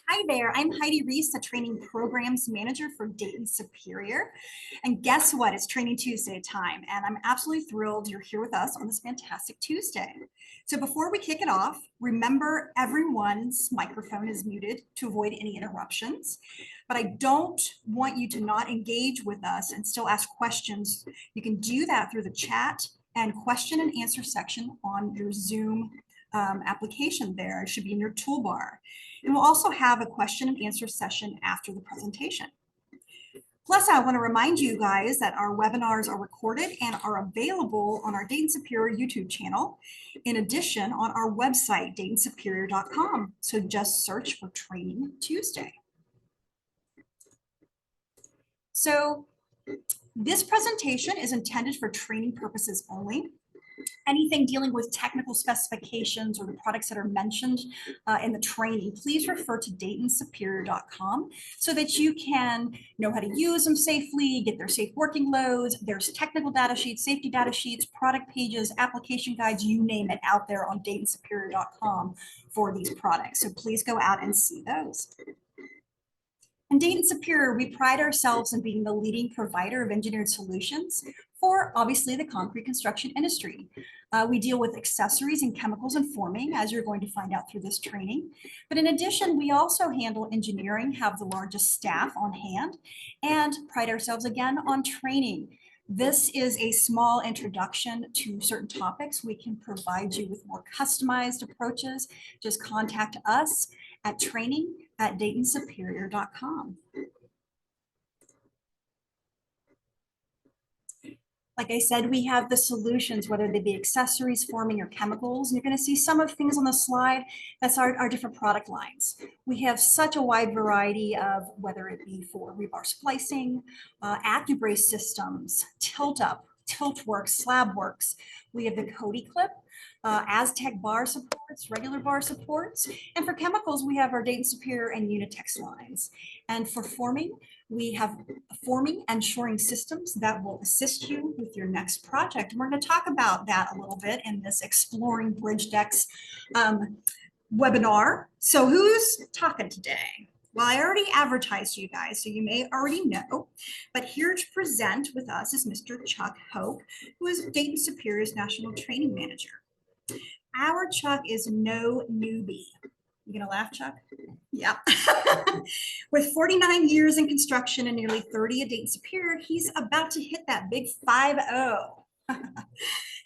Hi there, I'm Heidi Reese, the Training Programs Manager for Dayton Superior. And guess what? It's Training Tuesday time, and I'm absolutely thrilled you're here with us on this fantastic Tuesday. So before we kick it off, remember everyone's microphone is muted to avoid any interruptions. But I don't want you to not engage with us and still ask questions. You can do that through the chat and question and answer section on your Zoom application there. It should be in your toolbar. And we'll also have a question and answer session after the presentation. Plus, I want to remind you guys that our webinars are recorded and are available on our Dayton Superior YouTube channel. In addition, on our website, daytonsuperior.com. So just search for Training Tuesday. So this presentation is intended for training purposes only. Anything dealing with technical specifications or the products that are mentioned in the training, please refer to daytonsuperior.com so that you can know how to use them safely, get their safe working loads. There's technical data sheets, safety data sheets, product pages, application guides, you name it, out there on daytonsuperior.com for these products. So please go out and see those. In Dayton Superior, we pride ourselves in being the leading provider of engineered solutions for, obviously, the concrete construction industry. We deal with accessories and chemicals and forming, as you're going to find out through this training. But in addition, we also handle engineering, have the largest staff on hand, and pride ourselves again on training. This is a small introduction to certain topics. We can provide you with more customized approaches. Just contact us at training@daytonsuperior.com. Like I said, we have the solutions, whether they be accessories, forming, or chemicals. And you're going to see some of the things on the slide. That's our different product lines. We have such a wide variety of, whether it be for rebar splicing, AccuBrace systems, tilt up, tilt works, slab works. We have the Cody clip, Aztec bar supports, regular bar supports. And for chemicals, we have our Dayton Superior and Unitex lines. And for forming, we have forming and shoring systems that will assist you with your next project. And we're going to talk about that a little bit in this Exploring Bridge Decks webinar. So who's talking today? Well, I already advertised you guys, so you may already know, but here to present with us is Mr. Chuck Hoke, who is Dayton Superior's National Training Manager. Our Chuck is no newbie. You gonna laugh, Chuck? Yeah. With 49 years in construction and nearly 30 at Dayton Superior, he's about to hit that big 5-0.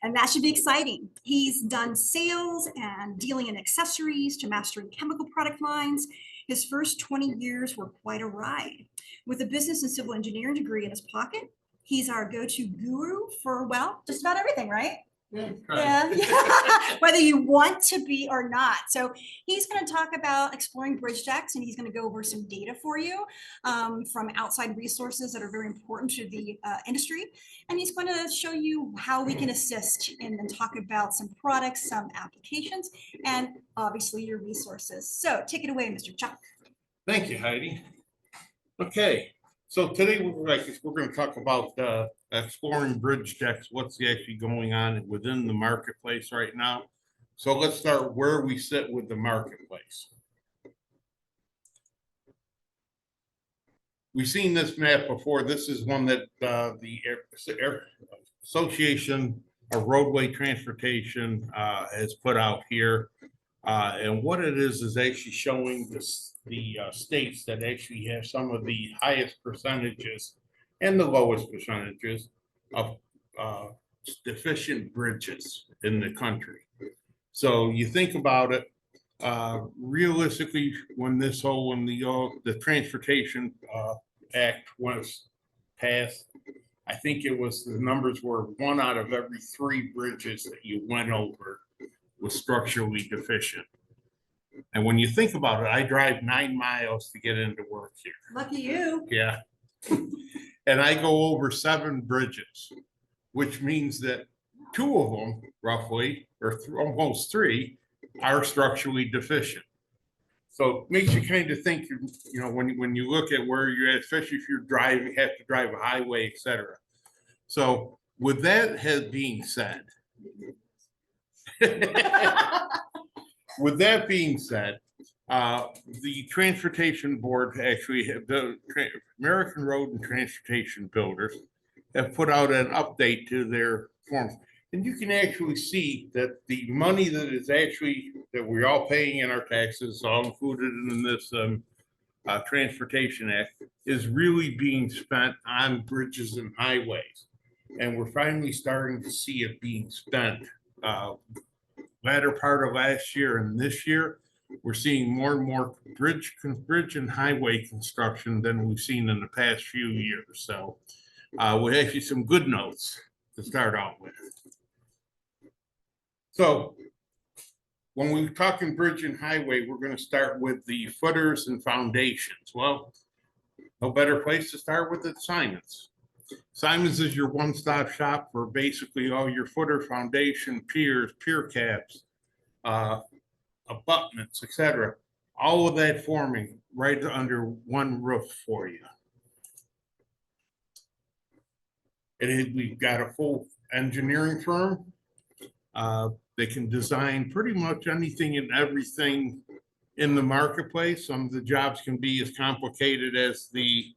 And that should be exciting. He's done sales and dealing in accessories to mastering chemical product lines. His first 20 years were quite a ride. With a business and civil engineering degree in his pocket, he's our go-to guru for, well, just about everything, right? Yeah. Whether you want to be or not. So he's going to talk about exploring bridge decks, and he's going to go over some data for you from outside resources that are very important to the industry. And he's going to show you how we can assist and talk about some products, some applications, and obviously your resources. So take it away, Mr. Chuck. Thank you, Heidi. Okay, so today we're going to talk about exploring bridge decks, what's actually going on within the marketplace right now. So let's start where we sit with the marketplace. We've seen this map before. This is one that the Association of Roadway Transportation has put out here. And what it is actually showing the states that actually have some of the highest percentages and the lowest percentages of deficient bridges in the country. So you think about it, realistically, when the Transportation Act was passed, I think it was, the numbers were 1 out of every 3 bridges that you went over was structurally deficient. And when you think about it, I drive 9 miles to get into work here. Lucky you. Yeah. And I go over 7 bridges, which means that 2 of them, roughly, or almost 3, are structurally deficient. So it makes you kind of think, you know, when you look at where you're at, especially if you're driving, have to drive a highway, etc. So with that being said, with that being said, The Transportation Board actually, the American Road and Transportation Builders have put out an update to their forms. And you can actually see that the money that is actually, that we're all paying in our taxes, all included in this Transportation Act, is really being spent on bridges and highways. And we're finally starting to see it being spent. Latter part of last year and this year, we're seeing more and more bridge and highway construction than we've seen in the past few years. So we have some good notes to start out with. So when we're talking bridge and highway, we're going to start with the footers and foundations. Well, no better place to start with than Simons. Simons is your one-stop shop for basically all your footer, foundation, piers, pier caps, abutments, etc. All of that forming right under one roof for you. We've got a full engineering firm. They can design pretty much anything and everything in the marketplace. Some of the jobs can be as complicated as the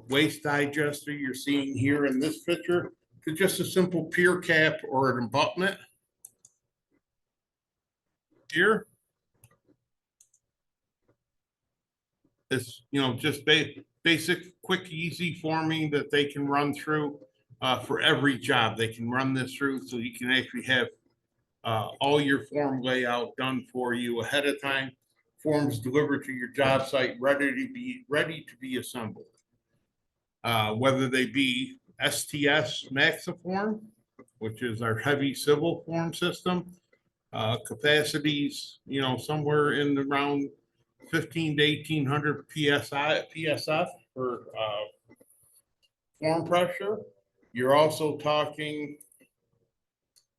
waste digester you're seeing here in this picture to just a simple pier cap or an abutment. Here, it's just basic, quick, easy forming that they can run through for every job. They can run this through, so you can actually have all your form layout done for you ahead of time. Forms delivered to your job site, ready to be assembled. Whether they be STS Maxiform, which is our heavy civil form system, capacities, somewhere in around 15 to 1800 PSF for form pressure. You're also talking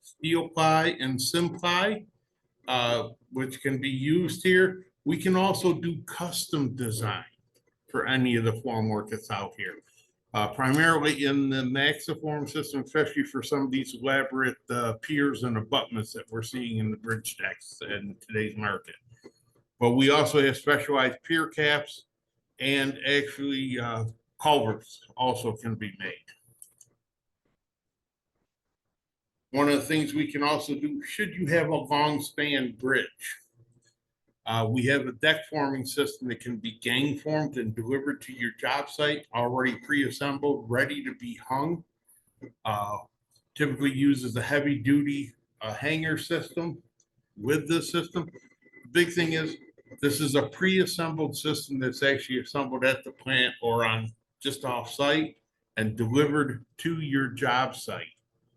steel ply and sim ply, which can be used here. We can also do custom design for any of the form work that's out here. Primarily in the Maxiform system, especially for some of these elaborate piers and abutments that we're seeing in the bridge decks in today's market. But we also have specialized pier caps, and actually culverts also can be made. One of the things we can also do, should you have a long span bridge, we have a deck forming system that can be gang formed and delivered to your job site, already pre-assembled, ready to be hung. Typically uses a heavy duty hanger system with this system. The big thing is, this is a pre-assembled system that's actually assembled at the plant or on just off site and delivered to your job site,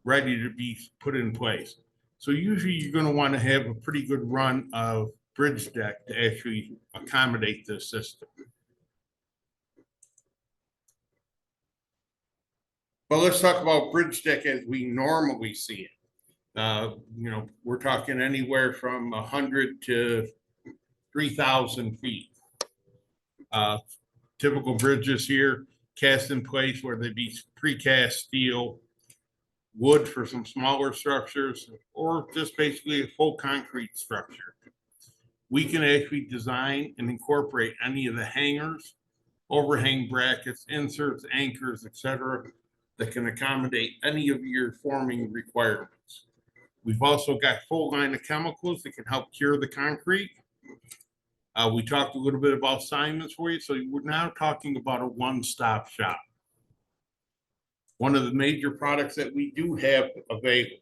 ready to be put in place. So usually you're going to want to have a pretty good run of bridge deck to actually accommodate this system. But let's talk about bridge deck as we normally see it. We're talking anywhere from 100 to 3,000 feet. Typical bridges here, cast in place, where they be precast steel, wood for some smaller structures, or just basically a full concrete structure. We can actually design and incorporate any of the hangers, overhang brackets, inserts, anchors, etc., that can accommodate any of your forming requirements. We've also got full line of chemicals that can help cure the concrete. We talked a little bit about Simons for you, so we're now talking about a one-stop shop. One of the major products that we do have available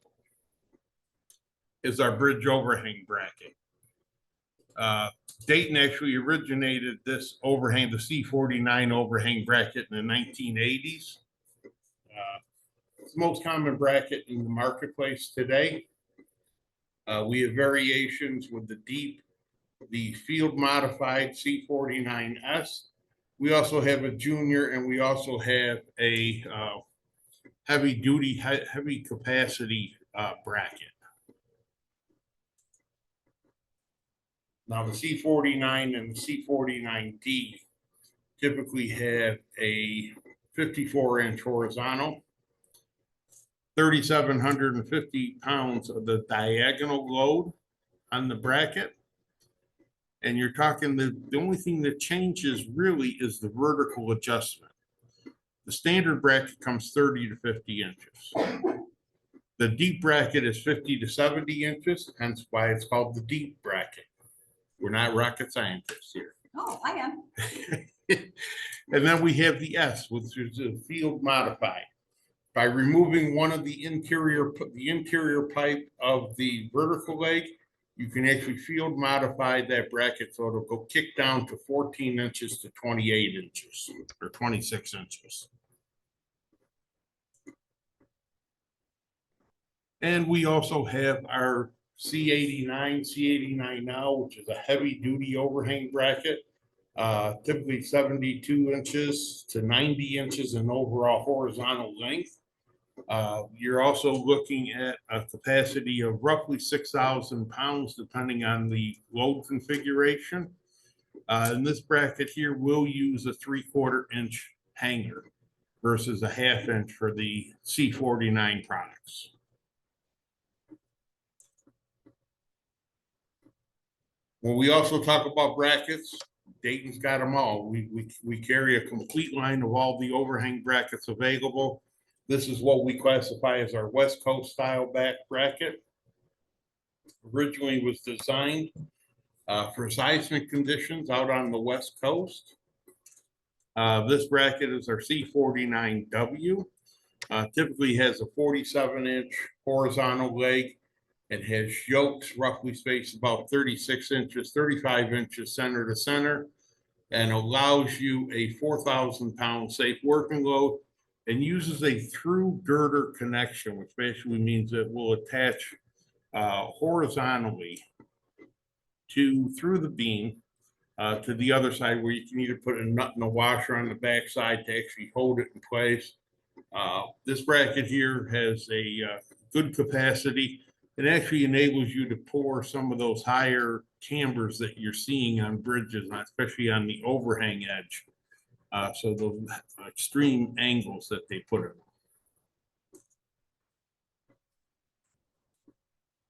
is our bridge overhang bracket. Dayton actually originated this overhang, the C49 overhang bracket, in the 1980s. It's the most common bracket in the marketplace today. We have variations with the deep, the field modified C49S. We also have a junior, and we also have a heavy duty, heavy capacity bracket. Now the C49 and the C49D typically have a 54-inch horizontal, 3,750 pounds of the diagonal load on the bracket. And you're talking the only thing that changes really is the vertical adjustment. The standard bracket comes 30 to 50 inches. The deep bracket is 50 to 70 inches, hence why it's called the deep bracket. We're not rocket scientists here. Oh, I am. And then we have the S, which is a field modified. By removing one of the interior pipe of the vertical leg, you can actually field modify that bracket so it'll go kick down to 14 inches to 28 inches or 26 inches. And we also have our C89 now, which is a heavy duty overhang bracket, typically 72 inches to 90 inches in overall horizontal length. You're also looking at a capacity of roughly 6,000 pounds, depending on the load configuration. And this bracket here will use a 3/4 inch hanger versus a 1/2 inch for the C49 products. When we also talk about brackets, Dayton's got them all. We carry a complete line of all the overhang brackets available. This is what we classify as our West Coast style back bracket. Originally was designed for seismic conditions out on the West Coast. This bracket is our C49W. Typically has a 47-inch horizontal leg. It has yokes roughly spaced about 36 inches, 35 inches center to center, and allows you a 4,000 pound safe working load, and uses a through girder connection, which basically means it will attach horizontally through the beam to the other side, where you can either put a nut and a washer on the back side to actually hold it in place. This bracket here has a good capacity. It actually enables you to pour some of those higher cambers that you're seeing on bridges, especially on the overhang edge. So those extreme angles that they put it.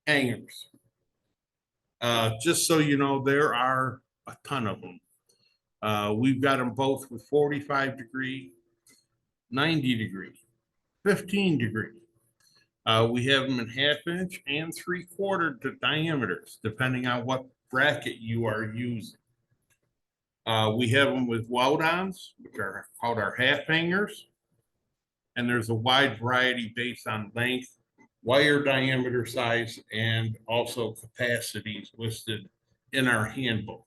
Hangers. Just so you know, there are a ton of them. We've got them both with 45 degree, 90 degree, 15 degree. We have them in 1/2 inch and 3/4 diameters, depending on what bracket you are using. We have them with weld-ons, which are called our half hangers. And there's a wide variety based on length, wire diameter, size, and also capacities listed in our handbook.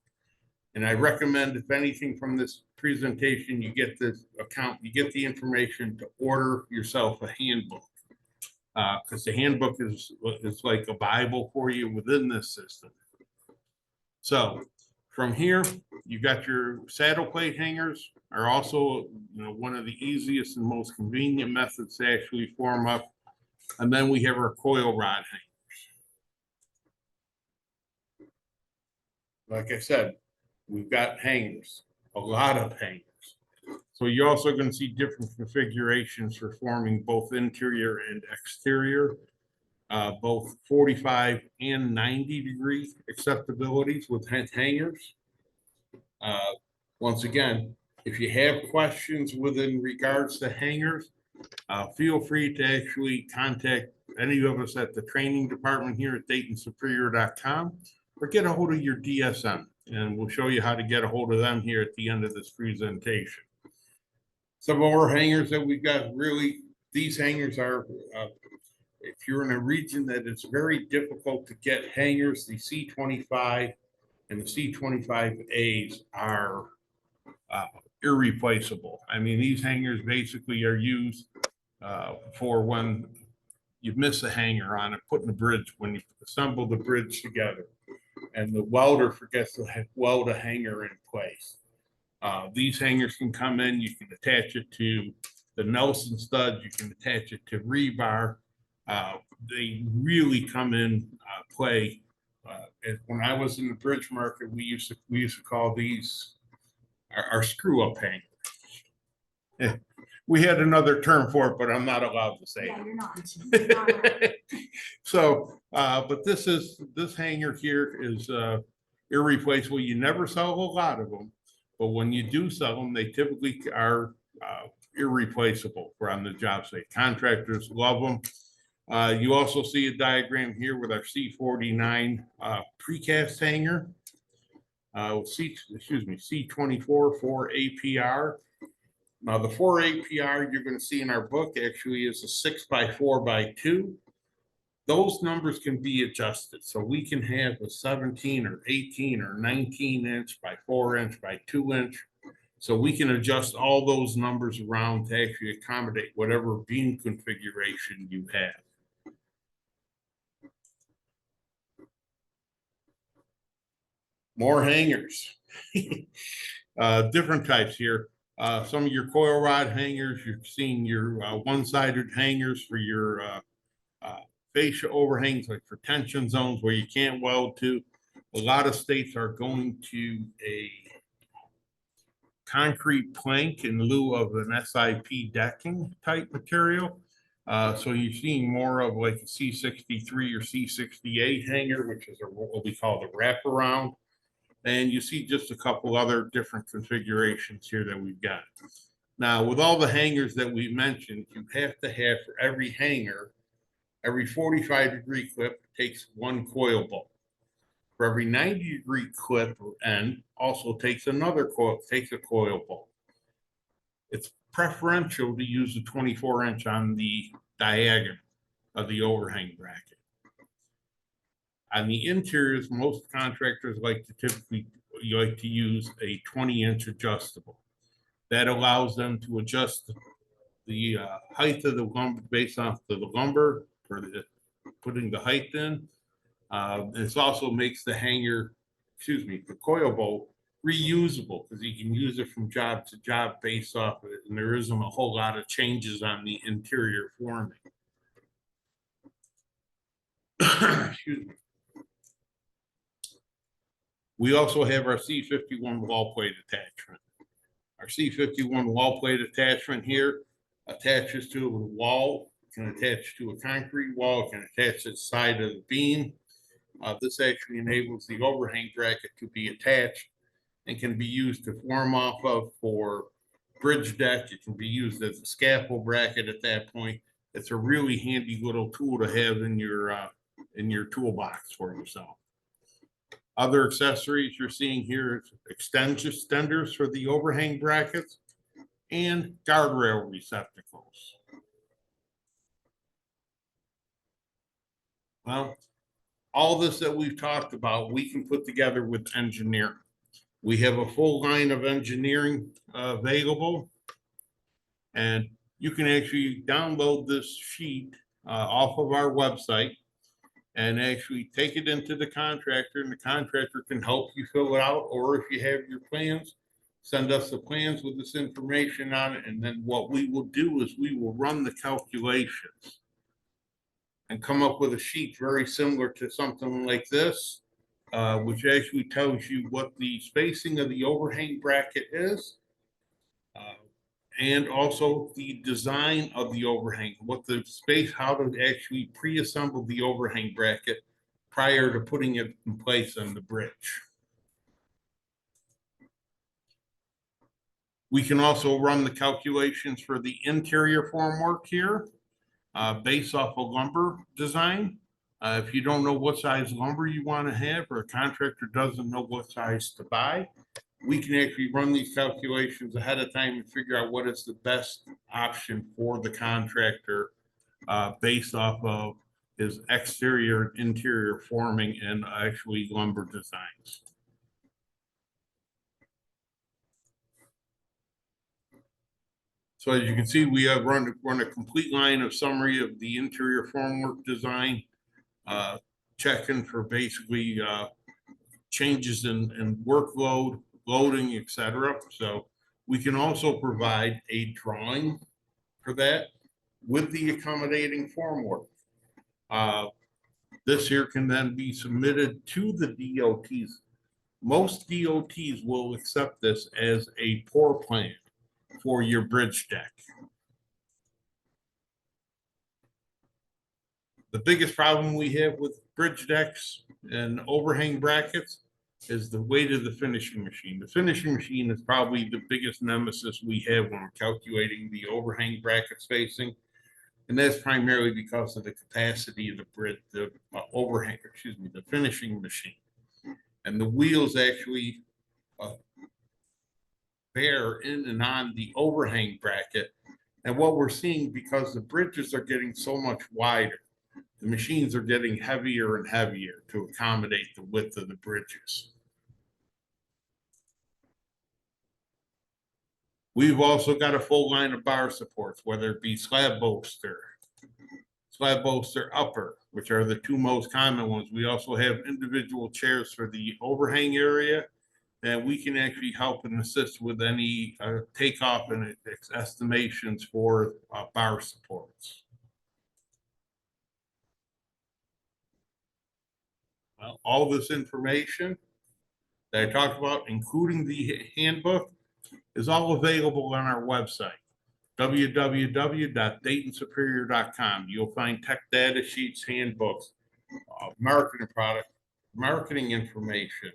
And I recommend, if anything from this presentation, you get this account, you get the information to order yourself a handbook. Because the handbook is like a Bible for you within this system. So from here, you got your saddle plate hangers are also, one of the easiest and most convenient methods to actually form up. And then we have our coil rod hangers. Like I said, we've got hangers, a lot of hangers. So you're also going to see different configurations for forming both interior and exterior, both 45 and 90 degree acceptabilities with hangers. Once again, if you have questions within regards to hangers, feel free to actually contact any of us at the training department here at DaytonSuperior.com, or get a hold of your DSM, and we'll show you how to get a hold of them here at the end of this presentation. Some of our hangers that we've got, really, these hangers are, if you're in a region that it's very difficult to get hangers, the C25 and the C25As are irreplaceable. I mean, these hangers basically are used for when you miss a hanger on it, putting the bridge, when you assemble the bridge together and the welder forgets to weld a hanger in place. These hangers can come in, you can attach it to the Nelson stud, you can attach it to rebar. They really come in play. When I was in the bridge market, we used to call these our screw-up hanger. We had another term for it, but I'm not allowed to say Yeah, it. you're not. You're not allowed. So, but this hanger here is irreplaceable. You never sell a lot of them, but when you do sell them, they typically are irreplaceable for on the job site. Contractors love them. You also see a diagram here with our C49 precast hanger. C24 for APR. Now the 4 APR you're going to see in our book actually is a 6x4x2. Those numbers can be adjusted. So we can have a 17 or 18 or 19 inch by 4 inch by 2 inch. So we can adjust all those numbers around to actually accommodate whatever beam configuration you have. More hangers. Different types here. Some of your coil rod hangers, you're seeing your one-sided hangers for your fascia overhangs, like for tension zones where you can't weld to. A lot of states are going to a concrete plank in lieu of an SIP decking type material. So you're seeing more of like a C63 or C68 hanger, which is what we call the wraparound. And you see just a couple other different configurations here that we've got. Now, with all the hangers that we mentioned, you have to have for every hanger, every 45-degree clip takes one coil bolt. For every 90-degree clip or end, also takes another coil, takes a coil bolt. It's preferential to use a 24-inch on the diagonal of the overhang bracket. On the interiors, most contractors like to typically use a 20-inch adjustable. That allows them to adjust the height of the lumber based off the lumber for putting the height in. This also makes the hanger, the coil bolt reusable because you can use it from job to job based off of it, and there isn't a whole lot of changes on the interior forming. Excuse me. We also have our C51 wall plate attachment. Our C51 wall plate attachment here attaches to a wall, can attach to a concrete wall, can attach to the side of the beam. This actually enables the overhang bracket to be attached and can be used to form off of for bridge deck. It can be used as a scaffold bracket at that point. It's a really handy little tool to have in your toolbox for yourself. Other accessories you're seeing here is extenders for the overhang brackets and guardrail receptacles. Well, all this that we've talked about, we can put together with engineering. We have a full line of engineering available, and you can actually download this sheet off of our website and actually take it into the contractor, and the contractor can help you fill it out. Or if you have your plans, send us the plans with this information on it. And then what we will do is we will run the calculations and come up with a sheet very similar to something like this, which actually tells you what the spacing of the overhang bracket is, and also the design of the overhang, what the space, how to actually pre-assemble the overhang bracket prior to putting it in place on the bridge. We can also run the calculations for the interior formwork here based off of lumber design. If you don't know what size lumber you want to have, or a contractor doesn't know what size to buy, we can actually run these calculations ahead of time and figure out what is the best option for the contractor based off of his exterior and interior forming and actually lumber designs. So as you can see, we have run a complete line of summary of the interior formwork design, checking for basically changes in workload, loading, etc. So we can also provide a drawing for that with the accommodating formwork. This here can then be submitted to the DOTs. Most DOTs will accept this as a pour plan for your bridge deck. The biggest problem we have with bridge decks and overhang brackets is the weight of the finishing machine. The finishing machine is probably the biggest nemesis we have when we're calculating the overhang bracket spacing. And that's primarily because of the capacity of the bridge, the overhang, excuse me, the finishing machine. And the wheels actually bear in and on the overhang bracket. And what we're seeing, because the bridges are getting so much wider, the machines are getting heavier and heavier to accommodate the width of the bridges. We've also got a full line of bar supports, whether it be slab bolster upper, which are the two most common ones. We also have individual chairs for the overhang area that we can actually help and assist with any takeoff and estimations for bar supports. Well, all this information that I talked about, including the handbook, is all available on our website, www.daytonsuperior.com. You'll find tech data sheets, handbooks, marketing information,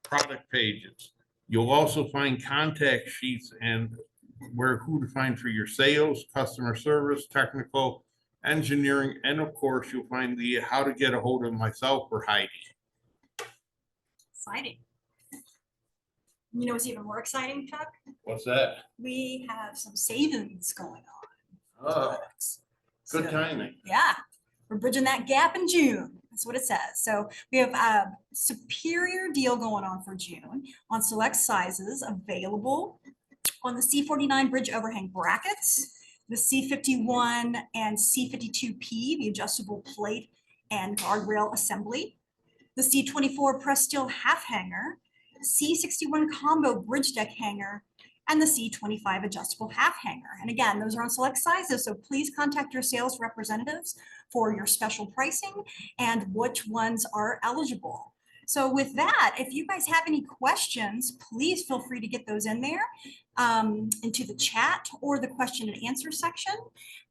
product pages. You'll also find contact sheets and who to find for your sales, customer service, technical, engineering, and of course, you'll find the how to get a hold of myself or Heidi. Exciting. You know what's even more exciting, Chuck? What's that? We have some savings going on. Oh, good So, timing. yeah, we're bridging that gap in June. That's what it says. So we have a superior deal going on for June on select sizes available on the C49 bridge overhang brackets, the C51 and C52P, the adjustable plate and guardrail assembly, the C24 press steel half hanger, C61 combo bridge deck hanger, and the C25 adjustable half hanger. And again, those are on select sizes, so please contact your sales representatives for your special pricing and which ones are eligible. So with that, if you guys have any questions, please feel free to get those in there into the chat or the question and answer section.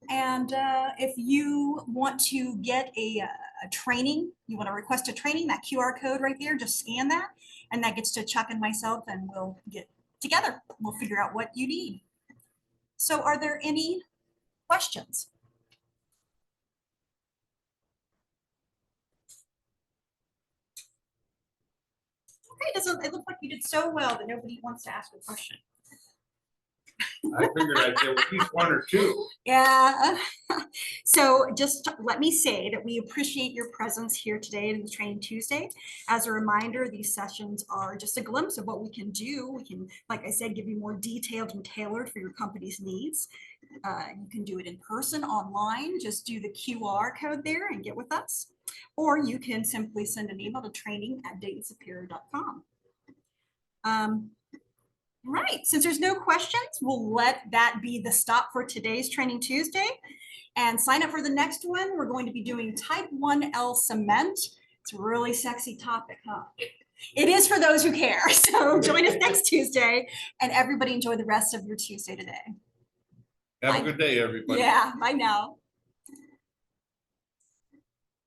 And if you want to get a training, you want to request a training, that QR code right there, just scan that, and that gets to Chuck and myself, and we'll get together. We'll figure out what you need. So are there any questions? Okay, it look like you did so well that nobody wants to ask a question. I figured I'd get at least one or two. Yeah. So just let me say that we appreciate your presence here today in the Training Tuesday. As a reminder, these sessions are just a glimpse of what we can do. We can, like I said, give you more detailed and tailored for your company's needs. You can do it in person, online, just do the QR code there and get with us. Or you can simply send an email to training@daytonsuperior.com. Right, since there's no questions, we'll let that be the stop for today's Training Tuesday. And sign up for the next one. We're going to be doing type 1L cement. It's a really sexy topic, huh? It is for those who care. So join us next Tuesday, and everybody enjoy the rest of your Tuesday today. Have a good day, everybody. Yeah, bye now.